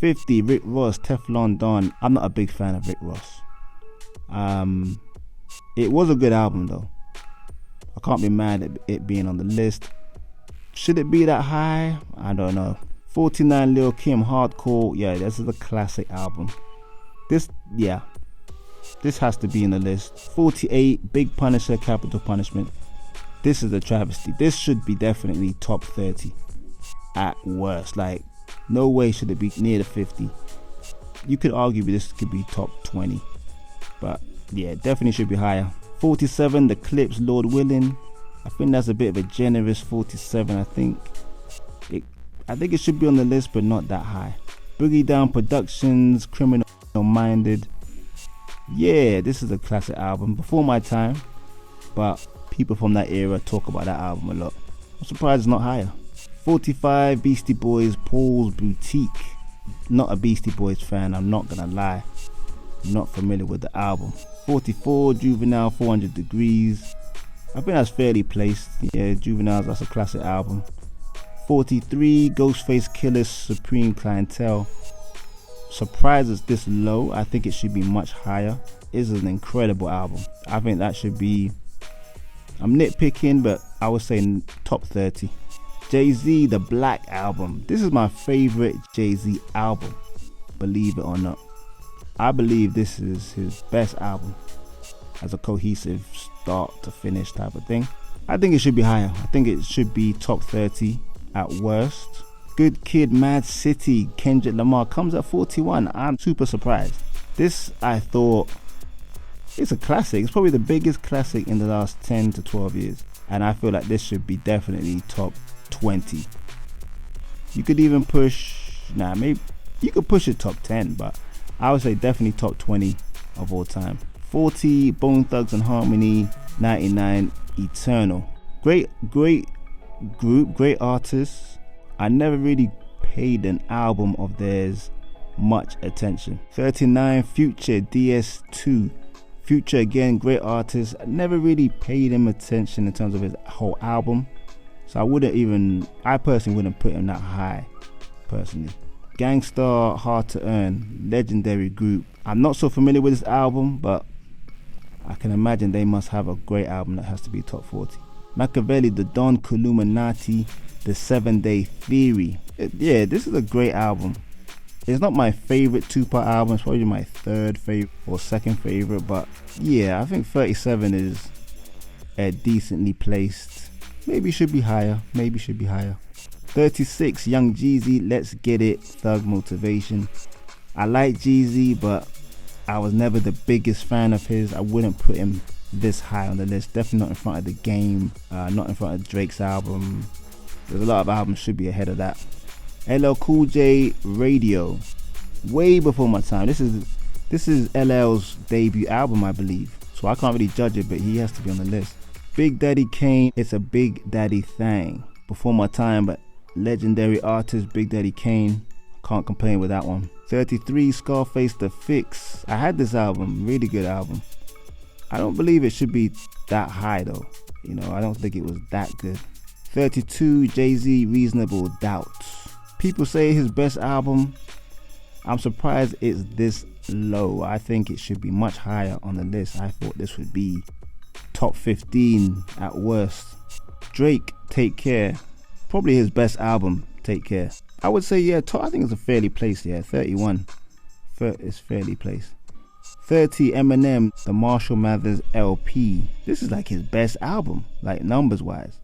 50, Rick Ross, Teflon Don. I'm not a big fan of Rick Ross. It was a good album though. I can't be mad at it being on the list. Should it be that high? I don't know. 49, Lil Kim, Hardcore. Yeah, this is a classic album. This has to be in the list. 48, Big Punisher, Capital Punishment. This is a travesty. This should be definitely top 30 at worst. Like, no way should it be near the 50. You could argue this could be top 20, but yeah, definitely should be higher. 47, The Clips, Lord Willing. I think that's a bit of a generous 47. I think it should be on the list, but not that high. Boogie Down Productions, Criminal Minded. Yeah, this is a classic album, before my time, but people from that era talk about that album a lot. I'm surprised it's not higher. 45, Beastie Boys, Paul's Boutique. Not a Beastie Boys fan, I'm not gonna lie. I'm not familiar with the album. 44, Juvenile, 400 Degrees. I think that's fairly placed. Yeah, Juvenile's, that's a classic album. 43, Ghostface Killah's Supreme Clientele. Surprised it's this low. I think it should be much higher. It's an incredible album. I think that should be, I'm nitpicking, but I would say top 30. Jay-Z, The Black Album. This is my favorite Jay-Z album, believe it or not. I believe this is his best album as a cohesive start to finish type of thing. I think it should be higher. I think it should be top 30 at worst. Good Kid, Mad City, Kendrick Lamar comes at 41. I'm super surprised. This, I thought, it's a classic. It's probably the biggest classic in the last 10 to 12 years. And I feel like this should be definitely top 20. You could even push, maybe you could push it top 10, but I would say definitely top 20 of all time. 40, Bone Thugs and Harmony, 99, Eternal. Great group, great artists. I never really paid an album of theirs much attention. 39, Future, DS2. Future, again, great artist. I never really paid him attention in terms of his whole album. So I personally wouldn't put him that high, personally. Gangstar, Hard to Earn, legendary group. I'm not so familiar with this album, but I can imagine they must have a great album that has to be top 40. Machiavelli, The Don, Columinati, The 7 Day Theory. Yeah, this is a great album. It's not my favorite Tupac album. It's probably my third favorite or second favorite, but yeah, I think 37 is a decently placed. Maybe should be higher. 36, Young Jeezy, Let's Get It, Thug Motivation. I like Jeezy, but I was never the biggest fan of his. I wouldn't put him this high on the list. Definitely not in front of The Game, not in front of Drake's album. There's a lot of albums should be ahead of that. LL Cool J, Radio. Way before my time. This is LL's debut album, I believe. So I can't really judge it, but he has to be on the list. Big Daddy Kane, It's a Big Daddy Thing. Before my time, but legendary artist Big Daddy Kane. Can't complain with that one. 33, Scarface, The Fix. I had this album, really good album. I don't believe it should be that high though. I don't think it was that good. 32, Jay-Z, Reasonable Doubt. People say his best album. I'm surprised it's this low. I think it should be much higher on the list. I thought this would be top 15 at worst. Drake, Take Care. Probably his best album, Take Care. I would say, yeah, I think it's a fairly placed, 31. It's fairly placed. 30, Eminem, The Marshall Mathers LP. This is like his best album, like numbers wise.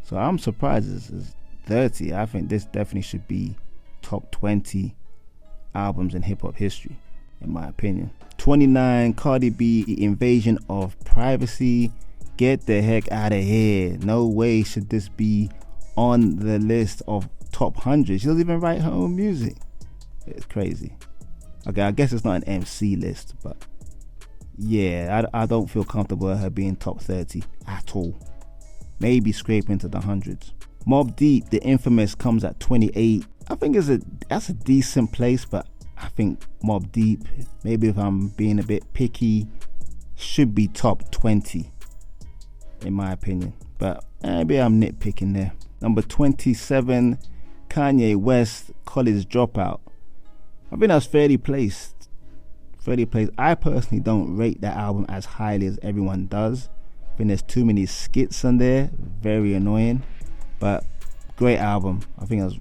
So I'm surprised this is 30. I think this definitely should be top 20 albums in hip-hop history, in my opinion. 29, Cardi B, Invasion of Privacy. Get the heck out of here. No way should this be on the list of top 100. She doesn't even write her own music. It's crazy. Okay, I guess it's not an MC list, but yeah, I don't feel comfortable with her being top 30 at all. Maybe scrape into the hundreds. Mobb Deep, The Infamous, comes at 28. I think that's a decent place, but I think Mobb Deep, maybe if I'm being a bit picky, should be top 20 in my opinion, but maybe I'm nitpicking there. Number 27, Kanye West, College Dropout. I think that's fairly placed. Fairly placed. I personally don't rate that album as highly as everyone does. I think there's too many skits on there. Very annoying. But great album. I think it was,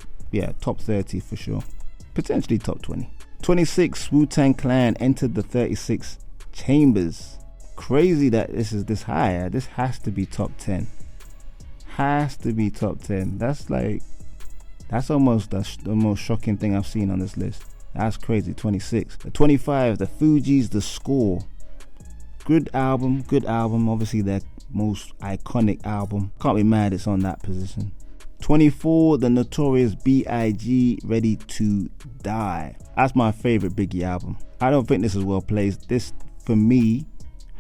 top 30 for sure. Potentially top 20. 26, Wu-Tang Clan entered the 36 chambers. Crazy that this is this high. This has to be top 10. Has to be top 10. That's almost the most shocking thing I've seen on this list. That's crazy. 26. 25, the Fugees, The Score. Good album. Obviously their most iconic album. Can't be mad it's on that position. 24, the Notorious B.I.G. Ready to Die. That's my favorite Biggie album. I don't think this is well placed. This, for me,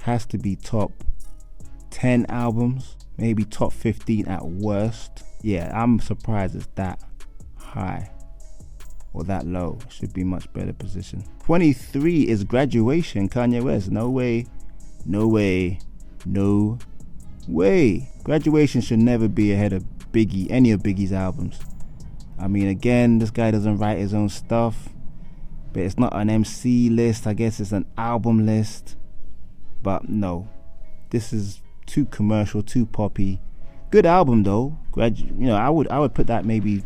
has to be top 10 albums. Maybe top 15 at worst. Yeah, I'm surprised it's that high or that low. Should be much better position. 23 is Graduation, Kanye West. No way. Graduation should never be ahead of Biggie, any of Biggie's albums. I mean, again, this guy doesn't write his own stuff, but it's not an MC list. I guess it's an album list. But no, this is too commercial, too poppy. Good album though. I would put that maybe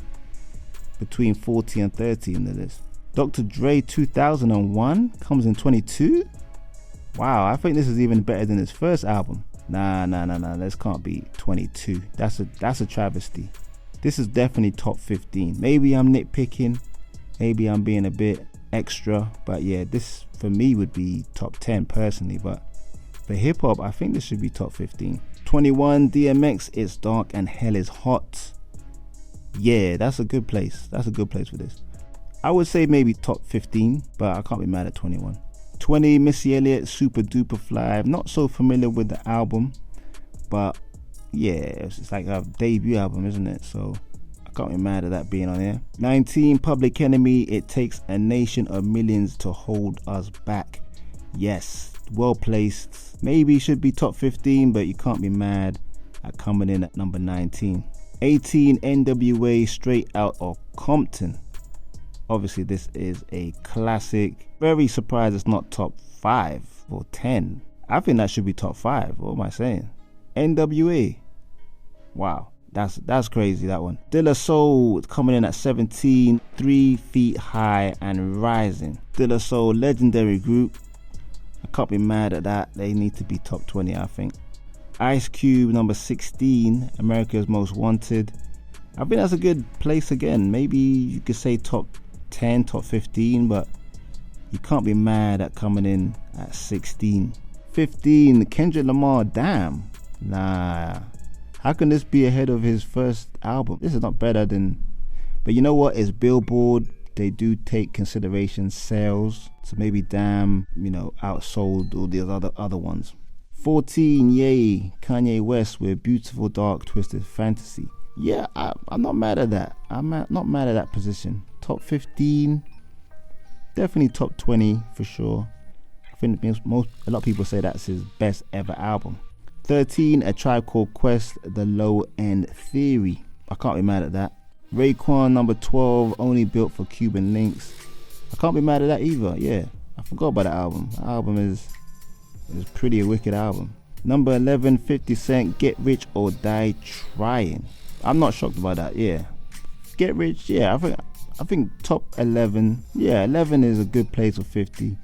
between 40 and 30 in the list. Dr. Dre 2001 comes in 22. Wow, I think this is even better than his first album. Nah. This can't be 22. That's a travesty. This is definitely top 15. Maybe I'm nitpicking. Maybe I'm being a bit extra. But yeah, this for me would be top 10 personally. But for hip hop, I think this should be top 15. 21, DMX, It's Dark and Hell is Hot. Yeah, that's a good place. That's a good place for this. I would say maybe top 15, but I can't be mad at 21. 20, Missy Elliott, Super Duper Fly. I'm not so familiar with the album, but yeah, it's like a debut album, isn't it? So I can't be mad at that being on here. 19, Public Enemy, It Takes a Nation of Millions to Hold Us Back. Yes, well placed. Maybe should be top 15, but you can't be mad at coming in at number 19. 18, NWA, Straight Out of Compton. Obviously this is a classic. Very surprised it's not top 5 or 10. I think that should be top 5. What am I saying? NWA. Wow, that's crazy, that one. De La Soul coming in at 17, 3 Feet High and Rising. De La Soul, legendary group. I can't be mad at that. They need to be top 20, I think. Ice Cube, number 16, America's Most Wanted. I think that's a good place again. Maybe you could say top 10, top 15, but you can't be mad at coming in at 16. 15, Kendrick Lamar, Damn. Nah. How can this be ahead of his first album? This is not better than... But you know what? It's Billboard. They do take consideration sales. So maybe Damn, outsold all these other ones. 14, Ye, Kanye West with Beautiful Dark Twisted Fantasy. Yeah, I'm not mad at that. I'm not mad at that position. Top 15, definitely top 20 for sure. I think a lot of people say that's his best ever album. 13, A Tribe Called Quest, The Low End Theory. I can't be mad at that. Raekwon, number 12, Only Built for Cuban Links. I can't be mad at that either. Yeah, I forgot about that album. That album is pretty a wicked album. Number 11, 50 Cent, Get Rich or Die Trying. I'm not shocked about that. Yeah, Get Rich. Yeah, I think top 11. Yeah, 11 is a good place for 50.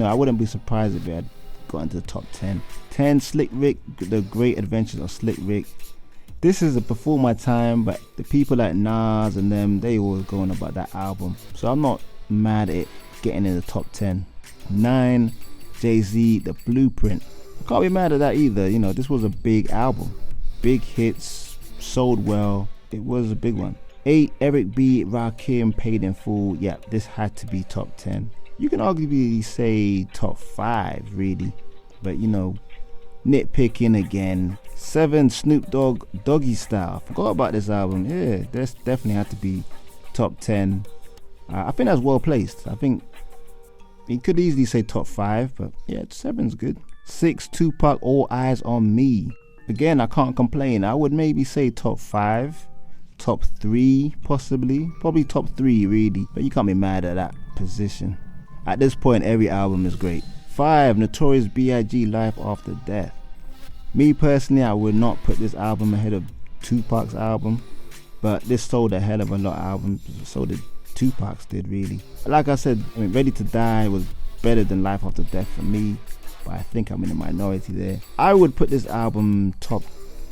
I wouldn't be surprised if it had got into the top 10. 10, Slick Rick, The Great Adventures of Slick Rick. This is before my time, but the people like Nas and them, they always going about that album. So I'm not mad at it getting in the top 10. 9, Jay-Z, The Blueprint. I can't be mad at that either. This was a big album. Big hits, sold well. It was a big one. 8, Eric B, Rakim, Paid in Full. Yeah, this had to be top 10. You can arguably say top 5, really. But, nitpicking again. 7, Snoop Dogg, Doggy Style. Forgot about this album. Yeah, this definitely had to be top 10. I think that's well placed. I think you could easily say top 5, but yeah, 7's good. 6, Tupac, All Eyes on Me. Again, I can't complain. I would maybe say top 5, top 3 possibly. Probably top 3 really, but you can't be mad at that position. At this point, every album is great. 5. Notorious B.I.G. Life After Death. Me personally, I would not put this album ahead of Tupac's album, but this sold a hell of a lot of albums. So did Tupac's did, really. Like I said, Ready to Die was better than Life After Death for me, but I think I'm in the minority there. I would put this album top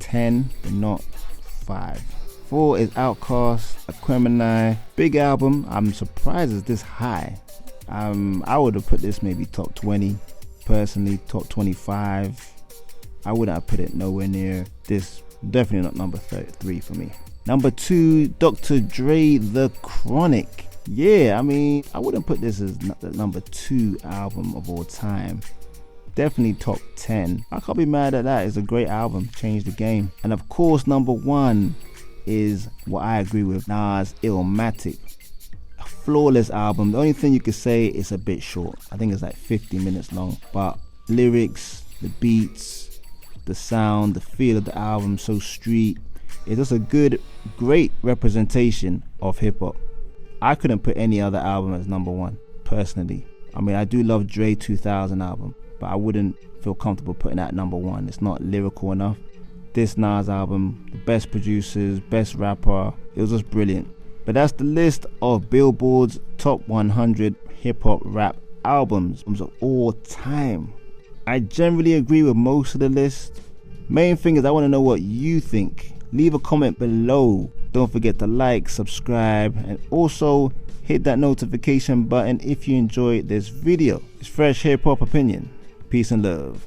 10, but not 5. 4 is Outkast, Aquemini. Big album. I'm surprised it's this high. I would have put this maybe top 20, personally, top 25. I wouldn't have put it nowhere near this. Definitely not number 3 for me. Number 2, Dr. Dre, The Chronic. Yeah, I wouldn't put this as the number 2 album of all time. Definitely top 10. I can't be mad at that. It's a great album, changed the game. And of course, number 1 is what I agree with, Nas, Illmatic. A flawless album. The only thing you could say is a bit short. I think it's like 50 minutes long. But lyrics, the beats, the sound, the feel of the album, so street. It's just a good, great representation of hip-hop. I couldn't put any other album as number 1, personally. I do love Dre 2000 album, but I wouldn't feel comfortable putting that number 1. It's not lyrical enough. This Nas album, the best producers, best rapper, it was just brilliant. But that's the list of Billboard's top 100 hip-hop rap albums of all time. I generally agree with most of the list. Main thing is I want to know what you think. Leave a comment below. Don't forget to like, subscribe, and also hit that notification button if you enjoyed this video. It's Fresh Hip Hop Opinion. Peace and love.